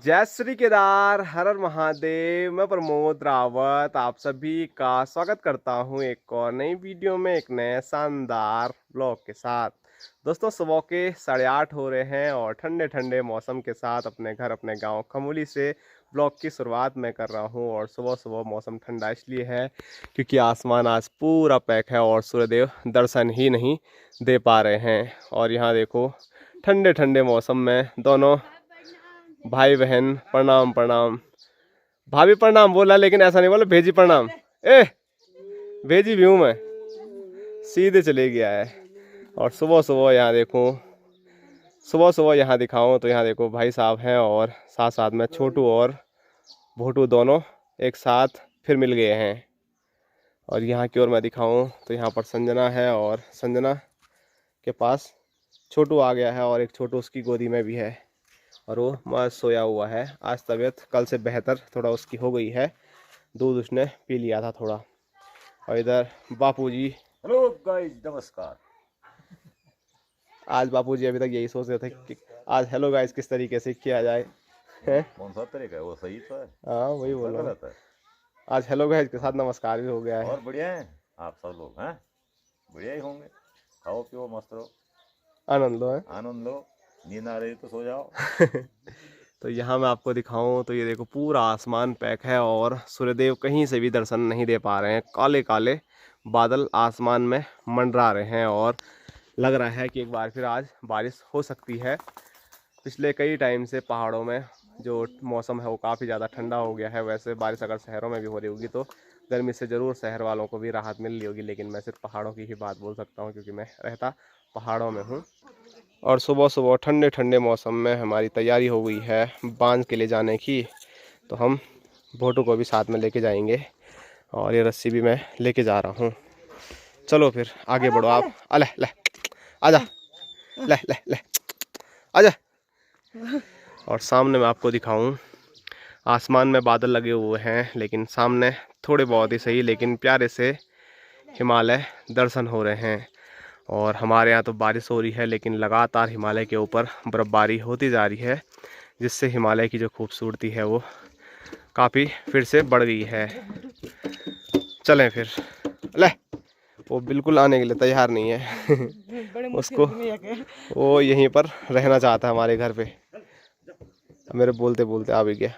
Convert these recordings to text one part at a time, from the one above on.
जय श्री केदार, हर हर महादेव। मैं प्रमोद रावत आप सभी का स्वागत करता हूं एक और नई वीडियो में, एक नए शानदार ब्लॉग के साथ। दोस्तों, सुबह के 8:30 हो रहे हैं और ठंडे ठंडे मौसम के साथ अपने घर अपने गांव खमोली से ब्लॉग की शुरुआत मैं कर रहा हूं। और सुबह सुबह मौसम ठंडा इसलिए है क्योंकि आसमान आज पूरा पैक है और सूर्यदेव दर्शन ही नहीं दे पा रहे हैं। और यहाँ देखो, ठंडे ठंडे मौसम में दोनों भाई बहन प्रणाम प्रणाम। भाभी प्रणाम बोला, लेकिन ऐसा नहीं बोला भेजी प्रणाम। भेजी भी हूँ मैं, सीधे चले गया है। और सुबह सुबह यहाँ देखो, सुबह सुबह यहाँ दिखाऊं तो यहाँ देखो भाई साहब हैं और साथ साथ में छोटू और भोटू दोनों एक साथ फिर मिल गए हैं। और यहाँ की ओर मैं दिखाऊं तो यहाँ पर संजना है और संजना के पास छोटू आ गया है और एक छोटू उसकी गोदी में भी है और वो मस्त सोया हुआ है। आज तबीयत कल से बेहतर थोड़ा उसकी हो गई है, दूध उसने पी लिया था थोड़ा। और इधर बापूजी, हेलो गाइस, नमस्कार। आज बापूजी अभी तक यही सोच रहे थे कि आज हेलो गाइस किस तरीके से किया जाए। हैं? कौन सा तरीका है वो? सही तो है। हाँ, वही दूसरा बोलो। गलत है। आज हेलो गाइस के साथ नमस्कार भी हो गया है। और बढ़िया है आप सब लोग? हैं, बढ़िया ही होंगे। खाओ पियो मस्त रहो, आनंद लो है। आनंद लो। नींद आ रही तो सो जाओ। तो यहाँ मैं आपको दिखाऊं तो ये देखो, पूरा आसमान पैक है और सूर्यदेव कहीं से भी दर्शन नहीं दे पा रहे हैं। काले काले बादल आसमान में मंडरा रहे हैं और लग रहा है कि एक बार फिर आज बारिश हो सकती है। पिछले कई टाइम से पहाड़ों में जो मौसम है वो काफ़ी ज़्यादा ठंडा हो गया है। वैसे बारिश अगर शहरों में भी हो रही होगी तो गर्मी से ज़रूर शहर वालों को भी राहत मिल रही होगी, लेकिन मैं सिर्फ पहाड़ों की ही बात बोल सकता हूँ क्योंकि मैं रहता पहाड़ों में हूँ। और सुबह सुबह ठंडे ठंडे मौसम में हमारी तैयारी हो गई है बांध के ले जाने की। तो हम भोटू को भी साथ में लेके जाएंगे और ये रस्सी भी मैं लेके जा रहा हूँ। चलो फिर आगे बढ़ो आप। अले ले आजा, ले ले ले आजा। और सामने मैं आपको दिखाऊं, आसमान में बादल लगे हुए हैं लेकिन सामने थोड़े बहुत ही सही लेकिन प्यारे से हिमालय दर्शन हो रहे हैं। और हमारे यहाँ तो बारिश हो रही है लेकिन लगातार हिमालय के ऊपर बर्फबारी होती जा रही है, जिससे हिमालय की जो खूबसूरती है वो काफ़ी फिर से बढ़ गई है। चलें फिर। ले, वो बिल्कुल आने के लिए तैयार नहीं है। उसको वो यहीं पर रहना चाहता है हमारे घर पे। मेरे बोलते बोलते आ भी गया।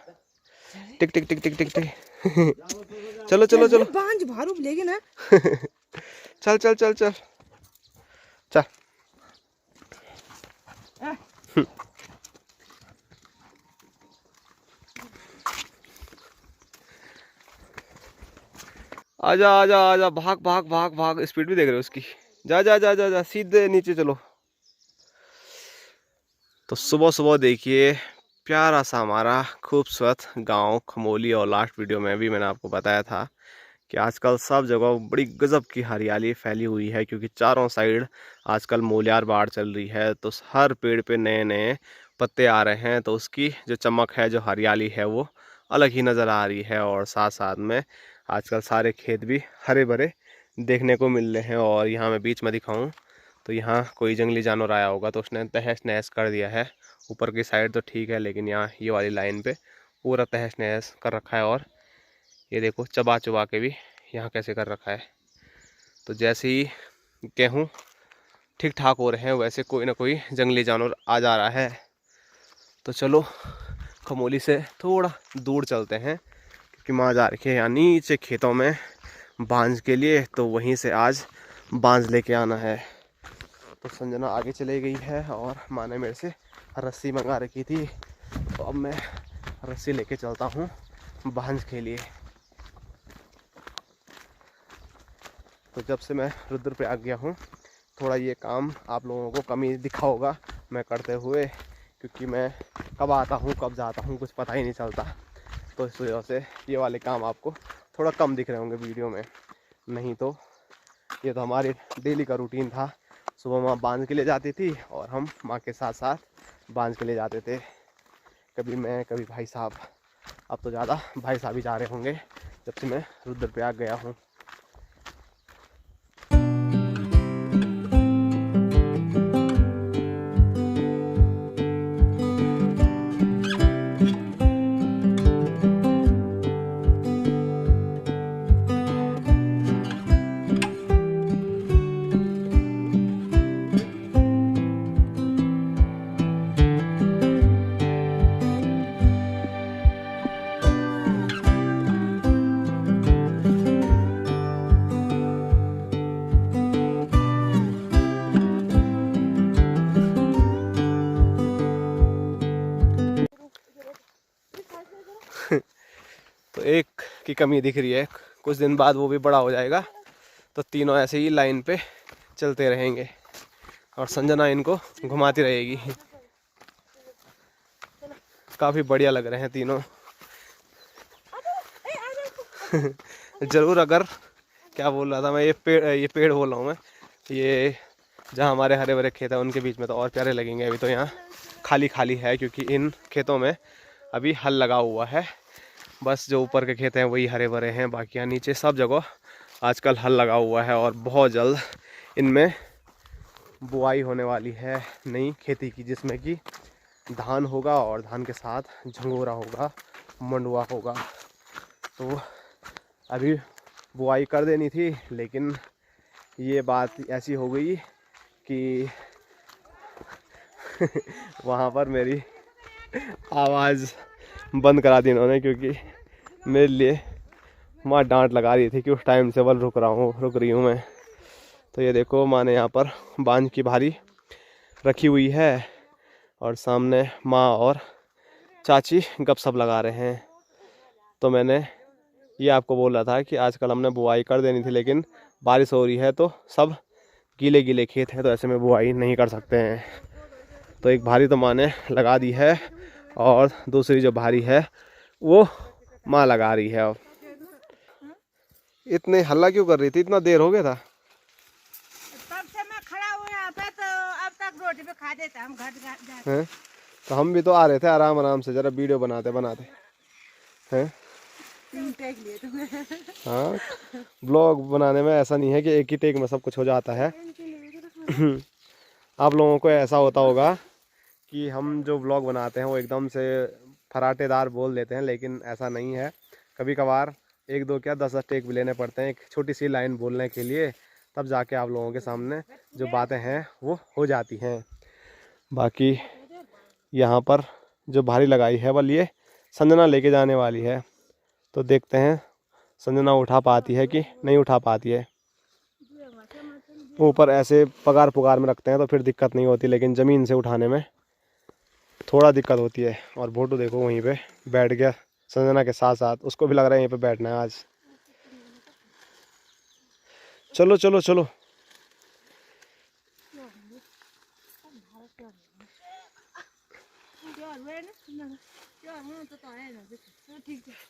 टिक टिक टिक टिक टिक टिक। चलो चलो चलो, बांझ भारू लेके ना। चल चल चल चल चल। आजा आजा आजा, भाग भाग भाग भाग। स्पीड भी देख रहे हो उसकी। जा जा जा जा जा, सीधे नीचे चलो। तो सुबह सुबह देखिए, प्यारा सा हमारा खूबसूरत गांव खमोली। और लास्ट वीडियो में भी मैंने आपको बताया था कि आजकल सब जगह बड़ी गजब की हरियाली फैली हुई है क्योंकि चारों साइड आजकल मोलियार बाढ़ चल रही है। तो हर पेड़ पे नए नए पत्ते आ रहे हैं, तो उसकी जो चमक है, जो हरियाली है, वो अलग ही नज़र आ रही है। और साथ साथ में आजकल सारे खेत भी हरे भरे देखने को मिल रहे हैं। और यहाँ मैं बीच में दिखाऊं तो यहाँ कोई जंगली जानवर आया होगा तो उसने तहस नहस कर दिया है। ऊपर की साइड तो ठीक है लेकिन यहाँ ये वाली लाइन पे पूरा तहस नहस कर रखा है। और ये देखो, चबा चबा के भी यहाँ कैसे कर रखा है। तो जैसे ही गेहूँ ठीक ठाक हो रहे हैं वैसे कोई ना कोई जंगली जानवर आ जा रहा है। तो चलो खमोली से थोड़ा दूर चलते हैं क्योंकि माँ जा रखी है यहाँ नीचे खेतों में बांझ के लिए, तो वहीं से आज बांझ लेके आना है। तो संजना आगे चली गई है और माँ ने मेरे से रस्सी मंगा रखी थी, तो अब मैं रस्सी लेके चलता हूँ बांझ के लिए। तो जब से मैं रुद्रप्रयाग गया हूँ थोड़ा ये काम आप लोगों को कम ही दिखा होगा मैं करते हुए, क्योंकि मैं कब आता हूँ कब जाता हूँ कुछ पता ही नहीं चलता। तो इस वजह से ये वाले काम आपको थोड़ा कम दिख रहे होंगे वीडियो में। नहीं तो ये तो हमारी डेली का रूटीन था। सुबह माँ बांध के ले जाती थी और हम माँ के साथ साथ बांध के ले जाते थे। कभी मैं कभी भाई साहब। अब तो ज़्यादा भाई साहब ही जा रहे होंगे जब से मैं रुद्रप्रयाग गया हूँ। तो एक की कमी दिख रही है, कुछ दिन बाद वो भी बड़ा हो जाएगा तो तीनों ऐसे ही लाइन पे चलते रहेंगे और संजना इनको घुमाती रहेगी। काफ़ी बढ़िया लग रहे हैं तीनों। ज़रूर, अगर क्या बोल रहा था मैं, ये पेड़ बोल रहा हूँ मैं, ये जहाँ हमारे हरे भरे खेत हैं उनके बीच में तो और प्यारे लगेंगे। अभी तो यहाँ खाली खाली है क्योंकि इन खेतों में अभी हल लगा हुआ है। बस जो ऊपर के खेत हैं वही हरे भरे हैं, बाकी यहाँ नीचे सब जगह आजकल हल लगा हुआ है और बहुत जल्द इनमें बुआई होने वाली है नई खेती की, जिसमें कि धान होगा और धान के साथ झंगोरा होगा, मंडुआ होगा। तो अभी बुआई कर देनी थी, लेकिन ये बात ऐसी हो गई कि वहाँ पर मेरी आवाज़ बंद करा दी इन्होंने, क्योंकि मेरे लिए माँ डांट लगा रही थी कि उस टाइम से बल रुक रही हूँ मैं। तो ये देखो, माँ ने यहाँ पर बांझ की भारी रखी हुई है और सामने माँ और चाची गपशप लगा रहे हैं। तो मैंने ये आपको बोला था कि आजकल हमने बुआई कर देनी थी, लेकिन बारिश हो रही है तो सब गीले गीले खेत हैं, तो ऐसे में बुआई नहीं कर सकते हैं। तो एक भारी तो माँ ने लगा दी है और दूसरी जो भारी है वो माँ लगा रही है। अब इतने हल्ला क्यों कर रही थी, इतना देर हो गया था? तब से मैं खड़ा हूँ यहाँ पे, तो अब तक रोटी पे खा देता हम घर जाते हैं। तो हम भी तो आ रहे थे आराम आराम से, जरा वीडियो बनाते हैं। टेक लिए तुमने। हाँ, ब्लॉग बनाने में ऐसा नहीं है कि एक ही टेक में सब कुछ हो जाता है। आप लोगों को ऐसा होता होगा कि हम जो ब्लॉग बनाते हैं वो एकदम से फराटेदार बोल देते हैं, लेकिन ऐसा नहीं है। कभी कभार 1-2 क्या 10 टेक भी लेने पड़ते हैं एक छोटी सी लाइन बोलने के लिए, तब जाके आप लोगों के सामने जो बातें हैं वो हो जाती हैं। बाकी यहाँ पर जो भारी लगाई है बल ये संजना लेके जाने वाली है, तो देखते हैं संजना उठा पाती है कि नहीं उठा पाती है। ऊपर ऐसे पगार पुगार में रखते हैं तो फिर दिक्कत नहीं होती, लेकिन ज़मीन से उठाने में थोड़ा दिक्कत होती है। और भोटू देखो वहीं पे बैठ गया संजना के साथ साथ, उसको भी लग रहा है यहीं पे बैठना है आज। चलो चलो चलो।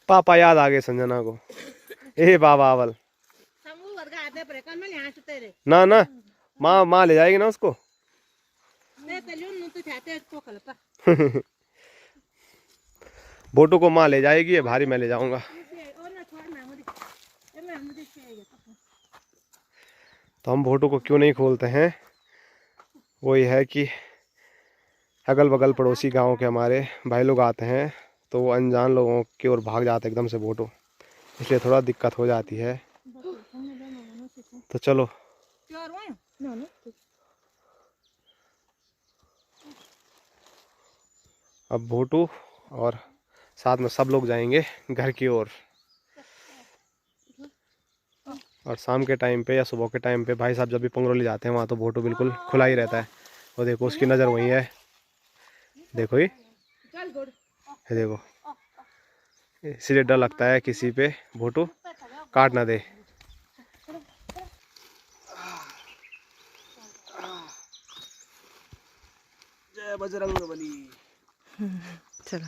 पापा याद आ गए संजना को। ए बाबा आवल ना ना, माँ ले जाएगी ना उसको। बोटो को माँ ले जाएगी, ये भारी मैं ले जाऊंगा। तो हम भोटो को क्यों नहीं खोलते हैं, वो ये है कि अगल बगल पड़ोसी गांव के हमारे भाई लोग आते हैं तो वो अनजान लोगों की ओर भाग जाते एकदम से भोटो, इसलिए थोड़ा दिक्कत हो जाती है। तो चलो अब भोटू और साथ में सब लोग जाएंगे घर की ओर। और शाम के टाइम पे या सुबह के टाइम पे भाई साहब जब भी पंगरोली जाते हैं वहाँ तो भोटू बिल्कुल खुला ही रहता है। और देखो उसकी नज़र वहीं है, देखो ये देखो, इसलिए डर लगता है किसी पे भोटू काट ना दे। जय बजरंगबली। चलो,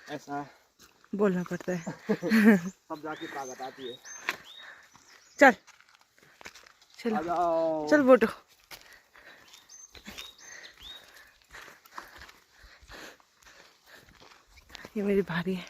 ऐसा बोलना पड़ता है। सब जाके ताकत आती है। चल चलो, चल बोटो। ये मेरी भारी है।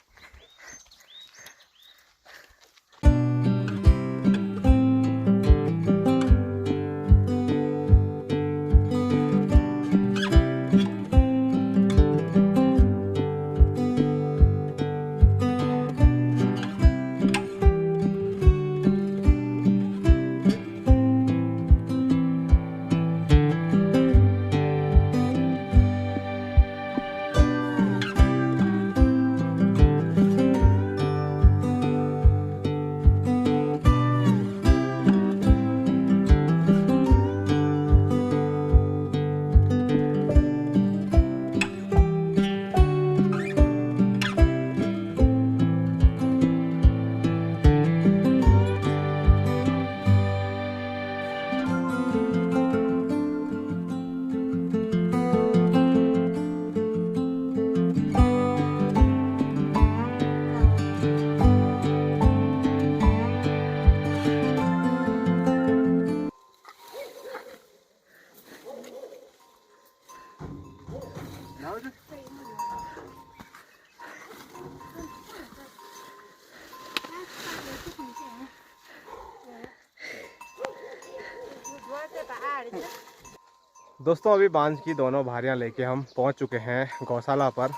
दोस्तों अभी बांझ की दोनों भारियां लेके हम पहुंच चुके हैं गौशाला पर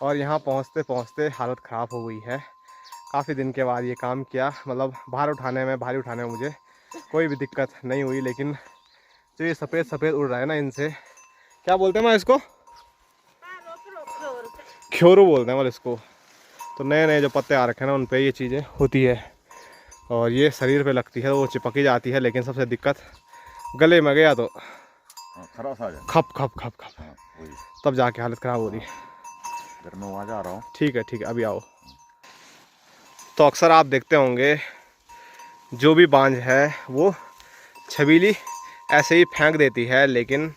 और यहाँ पहुंचते पहुंचते हालत ख़राब हो गई है। काफ़ी दिन के बाद ये काम किया, मतलब भारी उठाने में मुझे कोई भी दिक्कत नहीं हुई, लेकिन जो ये सफ़ेद सफ़ेद उड़ रहा है ना, इनसे क्या बोलते हैं मैं इसको, ख्योरू बोलते हैं मतलब इसको। तो नए नए जो पत्ते आ रखे हैं ना, उन पर ये चीज़ें होती है और ये शरीर पे लगती है, वो चिपकी जाती है। लेकिन सबसे दिक्कत गले में गया तो खरास आ जाए, खप खप खप खप, वही तब जाके हालत ख़राब हो रही है। घर में वहाँ जा रहा हूँ। ठीक है अभी आओ। तो अक्सर आप देखते होंगे जो भी बांझ है वो छबीली ऐसे ही फेंक देती है, लेकिन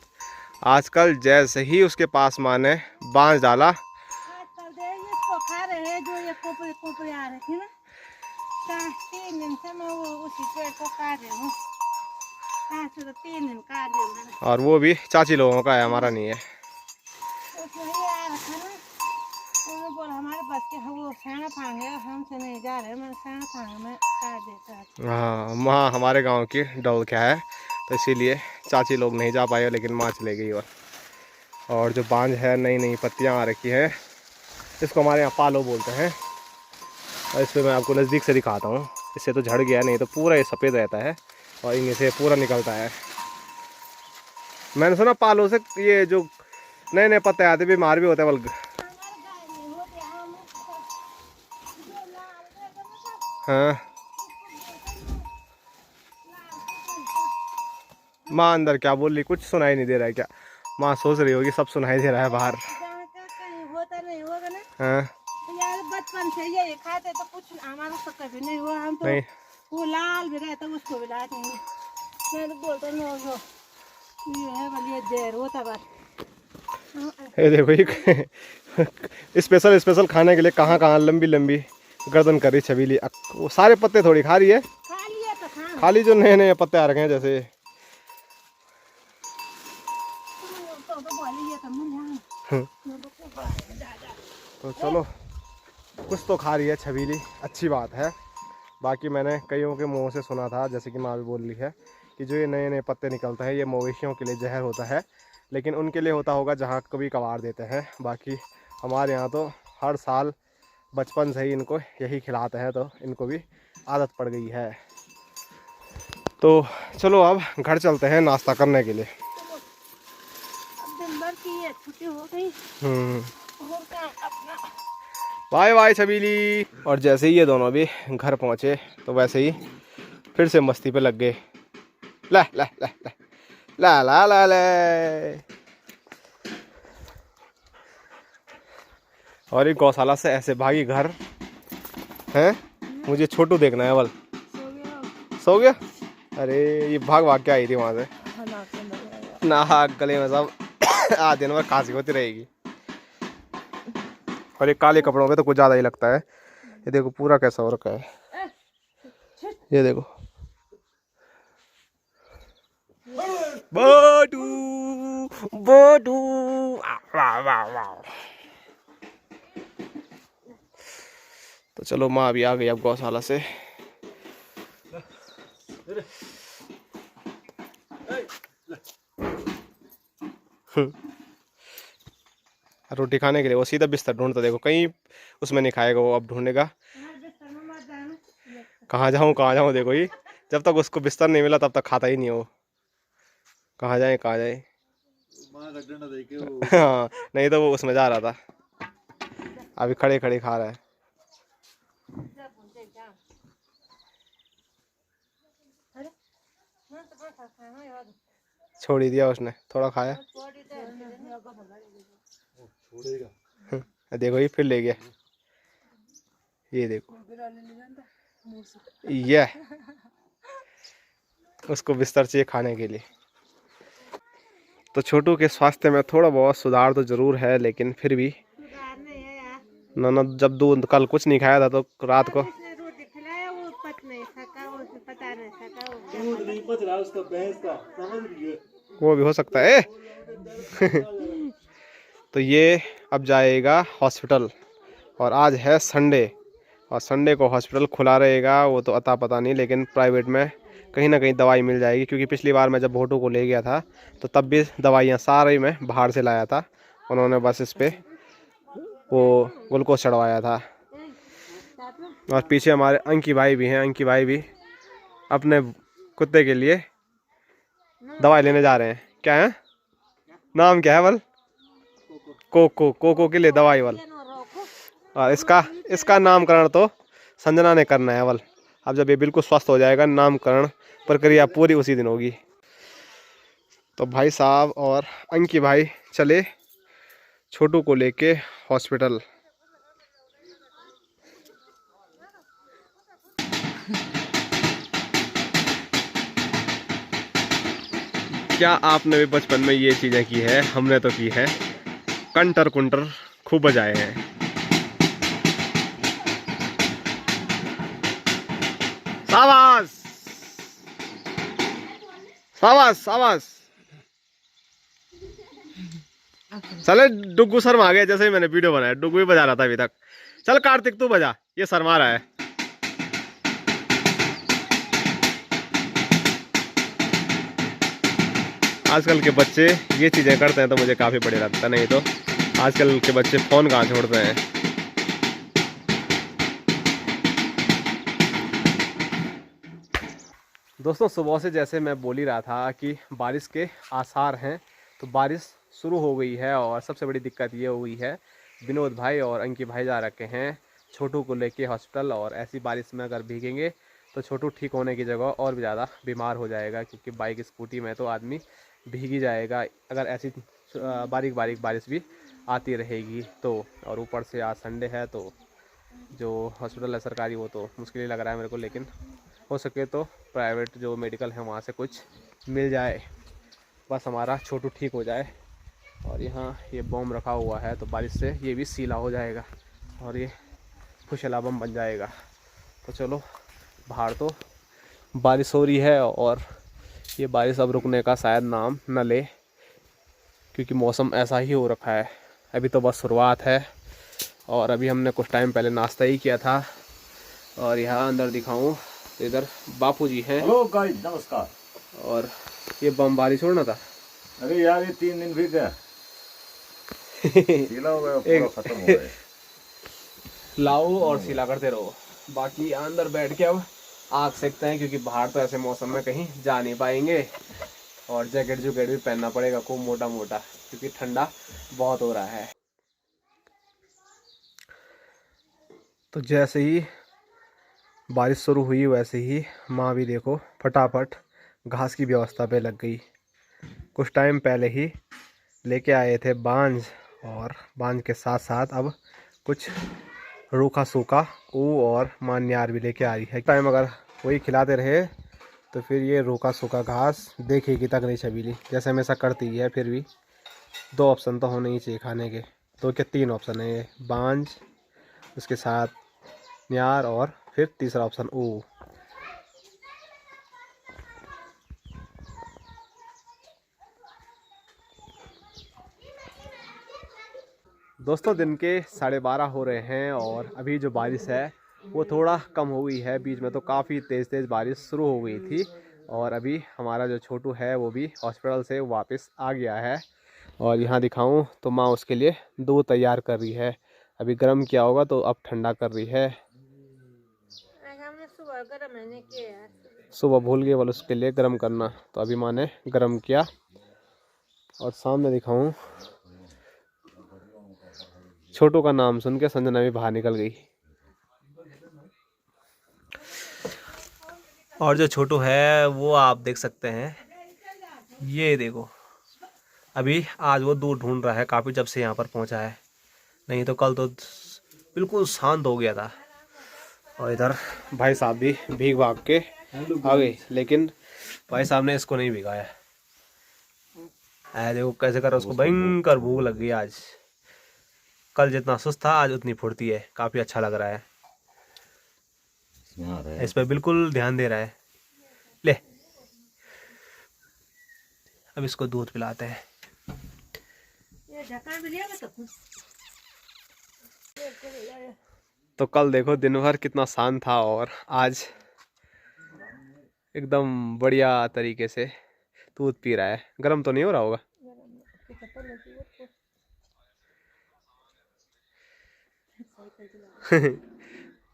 आजकल जैसे ही उसके पास माँ ने बांझ डाला, इसको खा रहे हैं जो ये कोपरे आ रहे थे ना, 3 दिन से मैं वो उसी पेड़ को काट रही हूँ। 3 दिन काट रही हूँ, और वो भी चाची लोगों का है, हमारा नहीं है। उसमें ये आ रखा ना, उन्होंने बोला हमारे बस के वो साना फांग है, हमसे नहीं जा रहे, मैं साना फांग में काट देता। हाँ, माँ हमारे गांव की डल क्या है, तो इसीलिए चाची लोग नहीं जा पाए, लेकिन माँ चले गई। और जो बांझ है, नई नई पत्तियाँ आ रखी हैं, इसको हमारे यहाँ पालो बोलते हैं। और इस पर मैं आपको नज़दीक से दिखाता हूँ। इससे तो झड़ गया, नहीं तो पूरा ये सफ़ेद रहता है और इनमें से पूरा निकलता है। मैंने सुना पालो से ये जो नए नए पत्ते आते बीमार भी होते हैं बल्कि। हाँ, माँ अंदर क्या बोल रही, कुछ सुनाई नहीं दे रहा है क्या? माँ सोच रही होगी सब सुनाई दे रहा है बाहर। होता नहीं होगा ना। हाँ, यार बचपन से ये खाते तो कुछ हमारा तो कभी नहीं हुआ। हम तो नहीं, वो लाल भी रहता उसको भी लाते हैं। मैं तो बोलता नो ये है बलिए देर होता बस। ये देखो ये स्पेशल खाने के लिए कहाँ कहाँ लंबी लंबी गर्दन कर रही छबीली। वो सारे पत्ते थोड़ी खा रही है, खा लिया तो खा। खाली जो नए नए पत्ते आ रखे हैं जैसे। तो चलो, कुछ तो खा रही है छबीली, अच्छी बात है। बाकी मैंने कईयों के मुंह से सुना था, जैसे कि माँ भी बोल रही है, कि जो ये नए नए पत्ते निकलते हैं ये मवेशियों के लिए जहर होता है, लेकिन उनके लिए होता होगा जहाँ कभी कभार देते हैं। बाकी हमारे यहाँ तो हर साल बचपन से ही इनको यही खिलाते हैं, तो इनको भी आदत पड़ गई है। तो चलो अब घर चलते हैं नाश्ता करने के लिए। अब दिन भर की ये छुट्टी हो गई। Bye bye Chhabili. और जैसे ही ये दोनों भी घर पहुँचे तो वैसे ही फिर से मस्ती पे लग गए। ला ला ला ला ला ला ला ला। और ये गौशाला से ऐसे भागी घर हैं। मुझे छोटू देखना है बल। सो गया? अरे ये भाग भाग के आई थी वहाँ से, नाक गले में सब आज दिन भर खांसी होती रहेगी। और ये काले कपड़ों पे तो कुछ ज़्यादा ही लगता है। ये देखो पूरा कैसा हो रखा है, ये देखो। बोटू बोटू वाह वाह वाह। तो चलो, माँ भी आ गई अब गौशाला से। रोटी खाने के लिए वो सीधा बिस्तर ढूंढता, देखो कहीं उसमें नहीं खाएगा वो, अब ढूंढेगा कहाँ जाऊँ। देखो ये जब तक उसको बिस्तर नहीं मिला तब तक खाता ही नहीं वो। कहाँ जाए हाँ, नहीं तो वो उसमें जा रहा था, अभी खड़े खड़े खा रहा है। छोड़ ही दिया उसने, थोड़ा खाया। देखो ये फिर ले गया, ये देखो ये उसको बिस्तर चाहिए खाने के लिए। तो छोटू के स्वास्थ्य में थोड़ा बहुत सुधार तो जरूर है, लेकिन फिर भी ननद जब दूध कल कुछ नहीं खाया था तो रात को वो भी हो सकता है। तो ये अब जाएगा हॉस्पिटल, और आज है संडे, और संडे को हॉस्पिटल खुला रहेगा वो तो अता पता नहीं, लेकिन प्राइवेट में कहीं ना कहीं दवाई मिल जाएगी, क्योंकि पिछली बार मैं जब भोटू को ले गया था तो तब भी दवाइयाँ सारी मैं बाहर से लाया था। उन्होंने बस इस पे वो ग्लूकोज चढ़वाया था। और पीछे हमारे अंकी भाई भी हैं। अंकी भाई भी अपने कुत्ते के लिए दवाई लेने जा रहे हैं। क्या है नाम, क्या है बल? कोको। कोको के लिए दवाई बल। और इसका नामकरण तो संजना ने करना है बल। अब जब ये बिल्कुल स्वस्थ हो जाएगा, नामकरण प्रक्रिया पूरी उसी दिन होगी। तो भाई साहब और अंकी भाई चले छोटू को लेके हॉस्पिटल। क्या आपने भी बचपन में ये चीज़ें की है? हमने तो की है। कंटर कुंटर खूब बजाए हैं। शाबाश शाबाश शाबाश। चले डुग्गू शर्मा आ गया। जैसे ही मैंने वीडियो बनाया डुग्गू ही बजा रहा था अभी तक। चल कार्तिक तू बजा, ये शर्मा रहा है। आजकल के बच्चे ये चीज़ें करते हैं तो मुझे काफ़ी बढ़िया लगता है। नहीं तो आजकल के बच्चे फ़ोन कहाँ छोड़ते हैं। दोस्तों सुबह से जैसे मैं बोल ही रहा था कि बारिश के आसार हैं, तो बारिश शुरू हो गई है। और सबसे बड़ी दिक्कत ये हो गई है, विनोद भाई और अंकी भाई जा रखे हैं छोटू को लेके हॉस्पिटल। और ऐसी बारिश में अगर भीगेंगे तो छोटू ठीक होने की जगह और भी ज़्यादा बीमार हो जाएगा, क्योंकि बाइक स्कूटी में तो आदमी भीग ही जाएगा अगर ऐसी बारीक बारीक बारिश भी आती रहेगी तो। और ऊपर से आज संडे है, तो जो हॉस्पिटल है सरकारी वो तो मुश्किल ही लग रहा है मेरे को। लेकिन हो सके तो प्राइवेट जो मेडिकल है वहाँ से कुछ मिल जाए, बस हमारा छोटू ठीक हो जाए। और यहाँ ये बम रखा हुआ है, तो बारिश से ये भी सीला हो जाएगा और ये खुशला बम बन जाएगा। तो चलो, बाहर तो बारिश हो रही है और ये बारिश अब रुकने का शायद नाम न ले, क्योंकि मौसम ऐसा ही हो रखा है। अभी तो बस शुरुआत है और अभी हमने कुछ टाइम पहले नाश्ता ही किया था। और यहाँ अंदर दिखाऊं तो इधर बापूजी हैं। हेलो गाइस, नमस्कार। और ये बमबारी छोड़ना था। अरे यार ये 3 दिन भीग गया, सीला हो गया, पूरा खत्म हो गया। लाओ और सीला करते रहो। बाकी अंदर बैठ के अब आग सेकते हैं, क्योंकि बाहर तो ऐसे मौसम में कहीं जा नहीं पाएंगे। और जैकेट भी पहनना पड़ेगा खूब मोटा मोटा, क्योंकि ठंडा बहुत हो रहा है। तो जैसे ही बारिश शुरू हुई वैसे ही माँ भी देखो फटाफट घास की व्यवस्था पे लग गई। कुछ टाइम पहले ही लेके आए थे बांझ, और बांझ के साथ साथ अब कुछ रूखा सूखा ऊ और मान्यार भी लेके आ रही है। टाइम अगर वही खिलाते रहे तो फिर ये रूखा सूखा घास देखेगी तक नहीं छबीली, जैसे हमेशा करती है। फिर भी 2 ऑप्शन तो होने ही चाहिए खाने के, तो क्या 3 ऑप्शन है, ये बांझ, उसके साथ न्यार और फिर तीसरा ऑप्शन ऊ। दोस्तों दिन के 12:30 हो रहे हैं और अभी जो बारिश है वो थोड़ा कम हो गई है। बीच में तो काफ़ी तेज़ बारिश शुरू हो गई थी। और अभी हमारा जो छोटू है वो भी हॉस्पिटल से वापस आ गया है। और यहाँ दिखाऊं तो माँ उसके लिए दूध तैयार कर रही है। अभी गर्म किया होगा तो अब ठंडा कर रही है। सुबह भूल गए वाले उसके लिए गर्म करना, तो अभी माँ ने गर्म किया। और सामने दिखाऊं, छोटू का नाम सुन के संजना भी बाहर निकल गई। और जो छोटू है वो आप देख सकते हैं, ये देखो अभी आज वो दूध ढूंढ रहा है काफ़ी जब से यहाँ पर पहुँचा है। नहीं तो कल तो बिल्कुल शांत हो गया था। और इधर भाई साहब भी भीग भाग के आ गए, लेकिन भाई साहब ने इसको नहीं भिगाया। देखो कैसे कर, उसको भयंकर भूख लग गई आज। कल जितना सुस्त था आज उतनी फुर्ती है, काफ़ी अच्छा लग रहा है। इस पर बिल्कुल ध्यान दे रहा है। ले अब इसको दूध पिलाते हैं। तो कल देखो दिन भर कितना शांत था और आज एकदम बढ़िया तरीके से दूध पी रहा है। गर्म तो नहीं हो रहा होगा?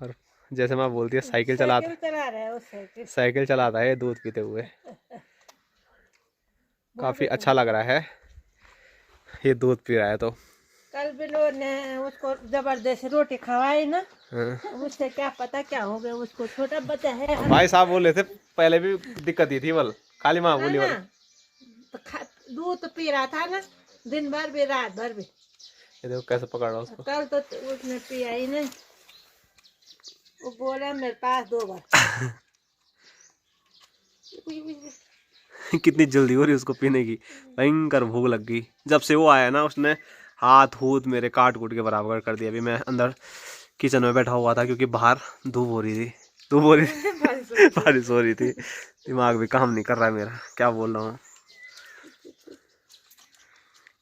और जैसे माँ बोलती है साइकिल चला रहा है वो साइकिल चलाता है दूध पीते हुए। काफी अच्छा लग रहा है ये दूध पी रहा है तो। कल बिलो ने उसको जबरदस्त रोटी खवाई ना, हाँ। उससे क्या पता क्या हो गया उसको, छोटा बच्चा है। भाई साहब बोल रहे थे पहले भी दिक्कत ही थी, बल काली माँ बोली बल। तो दूध तो पी रहा था ना दिन भर भी रात भर भी। ये देखो कैसे पकड़ रहा उसको। कल तो उसने पिया ही नहीं, वो बोला मेरे पास 2 बार। कितनी जल्दी हो रही उसको पीने की, भयंकर भूख लग गई। जब से वो आया ना उसने हाथ हूथ मेरे काट कूट के बराबर कर दिया। अभी मैं अंदर किचन में बैठा हुआ था क्योंकि बाहर धूप हो रही थी बारिश हो रही थी। दिमाग भी काम नहीं कर रहा है मेरा, क्या बोल रहा हूँ।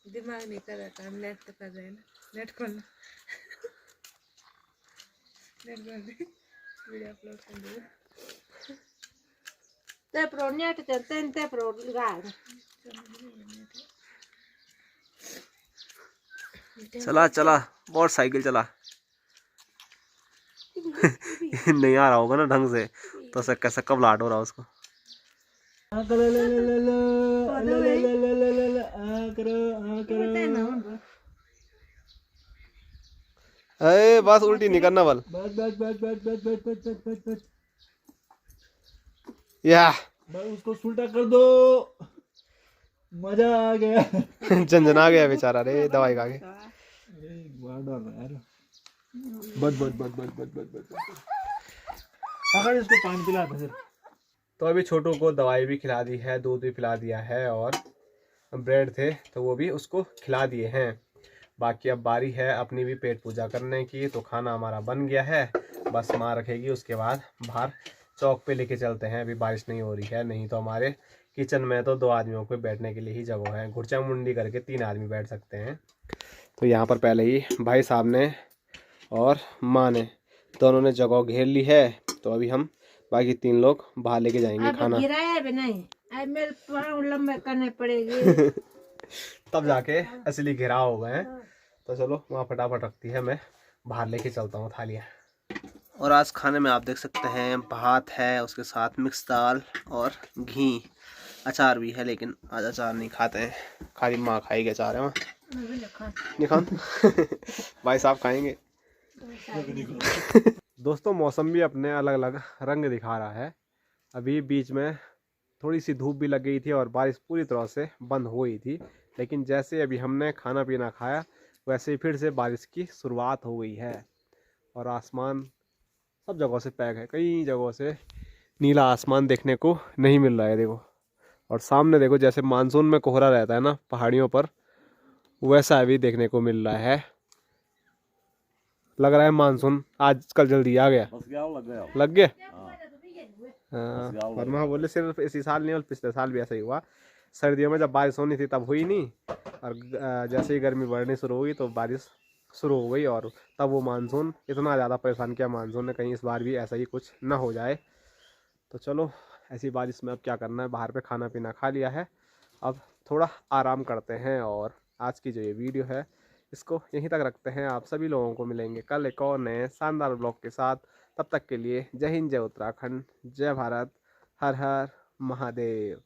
दिमाग नहीं कर रहा काम, नेट तो कर रहे हैं ना, नेट खोलना नेट वीडियो अपलोड कर दो। ते प्रो नेट चलते हैं, ते प्रो लगा चला चला मोटरसाइकिल चला। नहीं आ रहा होगा ना ढंग से तो से कैसा कबलाहट हो रहा उसको। अरे बस उल्टी नहीं करना बल। या उसको उल्टा कर दो, मजा आ गया। झंझना गया बेचारा रे दवाई खा के। अगर इसको पानी पिला फिर। तो अभी छोटू को दवाई भी खिला दी है, दूध भी पिला दिया है और ब्रेड थे तो वो भी उसको खिला दिए हैं। बाकी अब बारी है अपनी भी पेट पूजा करने की। तो खाना हमारा बन गया है, बस माँ रखेगी, उसके बाद बाहर चौक पे लेके चलते हैं। अभी बारिश नहीं हो रही है, नहीं तो हमारे किचन में तो 2 आदमियों को बैठने के लिए ही जगह है। घुर्चा मुंडी करके 3 आदमी बैठ सकते हैं। तो यहाँ पर पहले ही भाई साहब ने और माँ ने दोनों ने जगह घेर ली है। तो अभी हम बाकी 3 लोग बाहर लेके जाएंगे खाना। गिराया भी नहीं, अब मेरे पाँव लंबे करने पड़ेंगे तब जाके असली घेराव हो गए हैं। तो चलो वहाँ फटाफट रखती है, मैं बाहर लेके चलता हूँ थालियाँ। और आज खाने में आप देख सकते हैं भात है, उसके साथ मिक्स दाल और घी, अचार भी है, लेकिन आज अचार नहीं खाते हैं, खाली माँ खाएगी अचार है। वहाँ नहीं खान भाई साहब खाएंगे। दोस्तों मौसम भी अपने अलग अलग रंग दिखा रहा है। अभी बीच में थोड़ी सी धूप भी लग गई थी और बारिश पूरी तरह से बंद हो गई थी, लेकिन जैसे अभी हमने खाना पीना खाया वैसे ही फिर से बारिश की शुरुआत हो गई है। और आसमान सब जगहों से पैक है, कई जगहों से नीला आसमान देखने को नहीं मिल रहा है देखो। और सामने देखो जैसे मानसून में कोहरा रहता है ना पहाड़ियों पर, वैसा अभी देखने को मिल रहा है। लग रहा है मानसून आजकल जल्दी आ गया। लग गया। हाँ, और मैं बोले सिर्फ इसी साल नहीं और पिछले साल भी ऐसा ही हुआ। सर्दियों में जब बारिश होनी थी तब हुई नहीं, और जैसे ही गर्मी बढ़नी शुरू हुई तो बारिश शुरू हो गई, और तब वो मानसून इतना ज़्यादा परेशान किया मानसून ने, कहीं इस बार भी ऐसा ही कुछ ना हो जाए। तो चलो ऐसी बारिश में अब क्या करना है, बाहर पे खाना पीना खा लिया है, अब थोड़ा आराम करते हैं। और आज की जो ये वीडियो है इसको यहीं तक रखते हैं। आप सभी लोगों को मिलेंगे कल एक और नए शानदार ब्लॉग के साथ। तब तक के लिए जय हिंद, जय उत्तराखंड, जय भारत, हर हर महादेव।